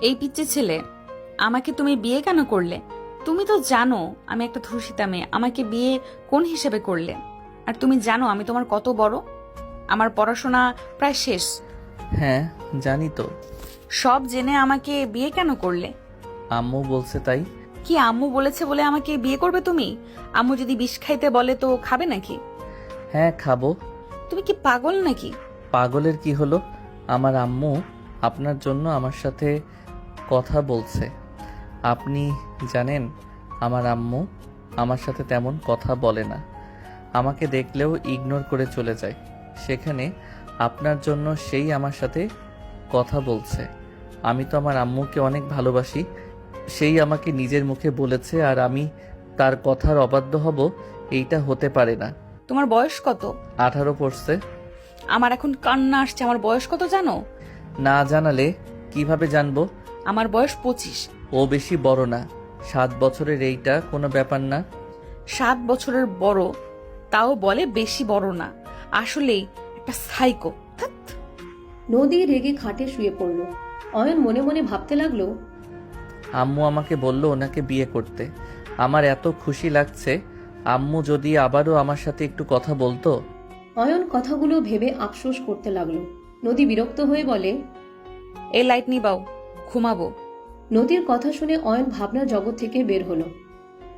এই পিচ্চি ছেলে, আমাকে তুমি বিয়ে কেন করলে? তুমি তো জানো আমি একটা ধর্ষিতা মেয়ে, আমাকে বিয়ে কোন হিসেবে করলে? আর তুমি জানো আমি তোমার কত বড়, আমার পড়াশোনা প্রায় শেষ। হ্যাঁ জানি তো। সব জেনে আমাকে বিয়ে কেন করলে? আম্মু বলছে তাই। কি আম্মু বলেছে বলে আমাকে বিয়ে করবে তুমি? আম্মু যদি বিষ খাইতে বলে তো খাবে নাকি? হ্যাঁ খাবো। তুমি কি পাগল নাকি? পাগলের কি হলো? আমার আম্মু আপনার জন্য আমার সাথে কথা বলছে। আপনি জানেন আমার আম্মু আমার সাথে তেমন কথা বলে না, আমাকে দেখলেও ইগনোর করে চলে যায়। সেখানে আপনার জন্য সেই আমার সাথে কথা বলছে। আমি তো আমার আম্মুকে অনেক ভালোবাসি, সেই আমাকে নিজের মুখে বলেছে আর আমি তার কথার অবাধ্য হব, এইটা হতে পারে না। তোমার বয়স কত? 18 পড়ছে। আমার এখন কান্না আসছে। আমার বয়স কত জানো? না জানালে কিভাবে জানবো? আমার বয়স 25। ও বেশি বড় না, 7 বছরের, এইটা কোনো ব্যাপার না। 7 বছরের বড়, তাও বলে বেশি বড় না। আসলেই একটা সাইকো। নদী রেগে খাটে শুয়ে পড়ল। অয়ন মনে মনে ভাবতে লাগলো, আম্মু আমাকে বলল ওনাকে বিয়ে করতে। আমার এত খুশি লাগছে। আম্মু যদি আবারও আমার সাথে একটু কথা বলতো। অয়ন কথাগুলো ভেবে আফসোস করতে লাগলো। নদী বিরক্ত হয়ে বলে, এই লাইট নিবাও, ঘুমাবো। নদীর কথা শুনে অয়ন ভাবনার জগৎ থেকে বের হলো।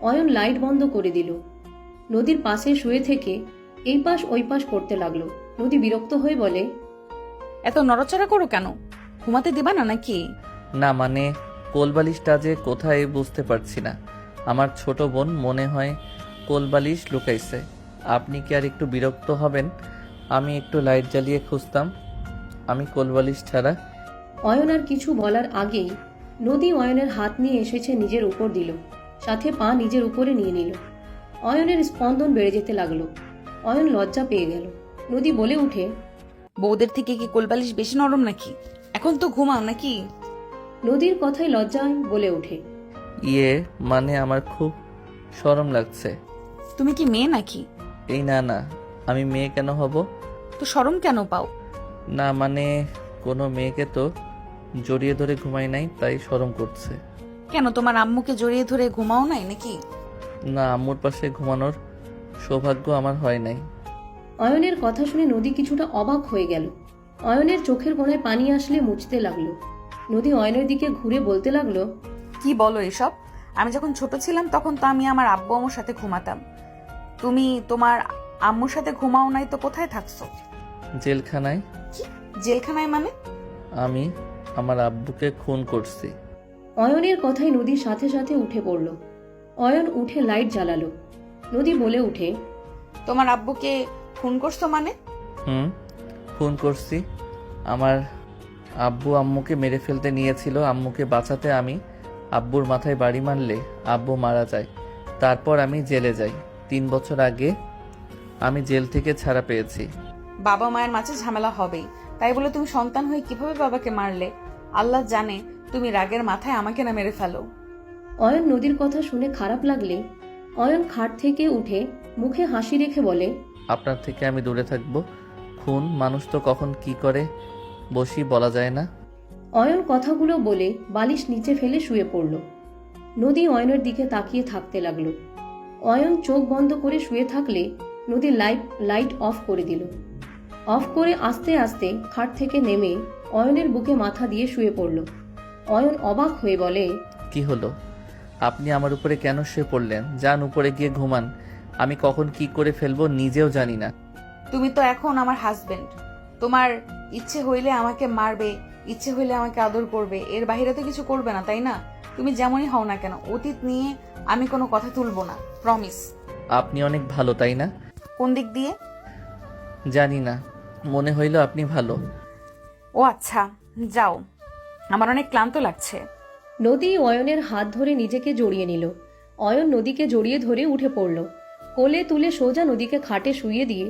অয়ন লাইট বন্ধ করে দিল। নদীর পাশে শুয়ে থেকে এই পাশ ওই পাশ করতে লাগলো। নদী বিরক্ত হয়ে বলে, এত নড়াচড়া করো কেন? ঘুমাতে দিবা না নাকি? না মানে কোলবালিশটা যে কোথায় বুঝতে পারছি না। আমার ছোট বোন মনে হয় কোলবালিশ লুকাইছে। আপনি কি আর একটু বিরক্ত হবেন? আমি একটু লাইট জ্বালিয়ে খুঁজতাম। আমি কোলবালিশ ছাড়া। অয়ন আর কিছু বলার আগেই নদী অয়নের হাত নিয়ে এসেছে নিজের উপর দিল, সাথে পা নিজের উপরে নিয়ে নিল। অয়নের স্পন্দন বেড়ে যেতে লাগলো। অয়ন লজ্জা পেয়ে গেল। নদী বলে উঠে, বউদের থেকে কি কোলবালিশ বেশি নরম নাকি? এখন তো ঘুমাও নাকি? নদীর কথায় লজ্জায় বলে ওঠে, ইয়ে মানে আমার খুব শরম লাগছে। তুমি কি মেয়ে নাকি? এই না না, আমি মেয়ে কেন হব? তো শরম কেন পাও? না মানে কোনো মেয়েকে তো জড়িয়ে ধরে ঘুমাই নাই, তাই শরম করছে। কেন তোমার আম্মুকে জড়িয়ে ধরে ঘুমাও নাই নাকি? না, আম্মুর পাশে ঘুমানোর সৌভাগ্য আমার হয় নাই। অয়নের কথা শুনে নদী কিছুটা অবাক হয়ে গেল। অয়নের চোখের কোণায় পানি আসলে মুছতে লাগলো। নদী অয়নের দিকে ঘুরে বলতে লাগলো, কি বলো এসব? আমি যখন ছোট ছিলাম তখন তো আমি আমার আব্বু আম্মুর সাথে ঘুমাতাম। তুমি তোমার আম্মুর সাথে ঘুমাও নাই তো কোথায় থাকছো? জেলখানায়। জেলখানায় মানে? আমি আমার আব্বুকে খুন করছি। অয়নের কথায় নদীর সাথে সাথে উঠে পড়ল। অয়ন উঠে লাইট জ্বালালো। নদী বলে উঠে, তোমার আব্বুকে খুন করছো মানে? খুন করছি। আমার আব্বু আম্মুকে মেরে ফেলতে নিয়েছিল। আম্মুকে বাঁচাতে আমি আব্বুর মাথায় বাড়ি মারলে আব্বু মারা যায়। তারপর আমি জেলে যাই। 3 বছর আগে আমি জেল থেকে ছাড়া পেয়েছি। বাবা মায়ের মাঝে ঝামেলা হবেই, তাই বলে তুমি সন্তান হয়ে কিভাবে বাবাকে মারলে? আল্লাহ জানে তুমি রাগের মাথায় আমাকে না মেরে ফেলো। অয়ন নদীর কথা শুনে খারাপ লাগলে অয়ন খাট থেকে উঠে মুখে হাসি রেখে বলে, আপনার থেকে আমি দূরে থাকবো। খুন মানুষ তো কখন কি করে বসি বলা যায় না। অয়ন কথাগুলো বলে বালিশ নিচে ফেলে শুয়ে পড়ল। নদী অয়নের দিকে তাকিয়ে থাকতে লাগলো। অয়ন চোখ বন্ধ করে শুয়ে থাকলে নদী লাইট অফ করে দিল। অফ করে আস্তে আস্তে খাট থেকে নেমে অয়নের বুকে মাথা দিয়ে শুয়ে পড়ল। অয়ন অবাক হয়ে বলে, কি হলো? আপনি আমার উপরে কেন শুয়ে পড়লেন? যান উপরে গিয়ে ঘুমান। আমি কখন কি করে ফেলবো নিজেও জানি না। তুমি তো এখন আমার হাজবেন্ড। তোমার ইচ্ছে হইলে আমাকে মারবে, ইচ্ছে হইলে আমাকে আদর করবে, এর বাইরে তো কিছু করবে না, তাই না? তুমি যেমনই হও না কেন, অতীত নিয়ে আমি কোনো কথা তুলবো না, প্রমিস। আপনি অনেক ভালো, তাই না? কোন দিক দিয়ে? জানি না, মনে হইল আপনি ভালো। ও আচ্ছা, যাও, আমার অনেক ক্লান্ত লাগছে। নদী অয়নের হাত ধরে নিজেকে জড়িয়ে নিল। অয়ন নদীকে জড়িয়ে ধরে উঠে পড়ল। কোলে তুলে সোজা নদীকে খাটে শুইয়ে দিয়ে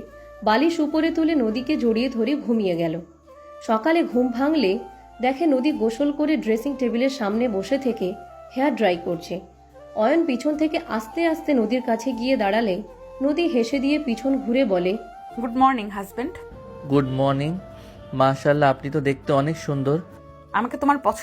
বালিশ উপরে তুলে নদীকে জড়িয়ে ধরে ঘুমিয়ে গেল। সকালে ঘুম ভাঙলে দেখে নদী গোসল করে ড্রেসিং টেবিলের সামনে বসে থেকে হেয়ার ড্রাই করছে। অয়ন পিছন থেকে আস্তে আস্তে নদীর কাছে গিয়ে দাঁড়ালে নদী হেসে দিয়ে পিছন ঘুরে বলে, good morning husband. Good morning. মাশাআল্লাহ, আপনি তো দেখতে অনেক সুন্দর। আমাকে তোমার পছন্দ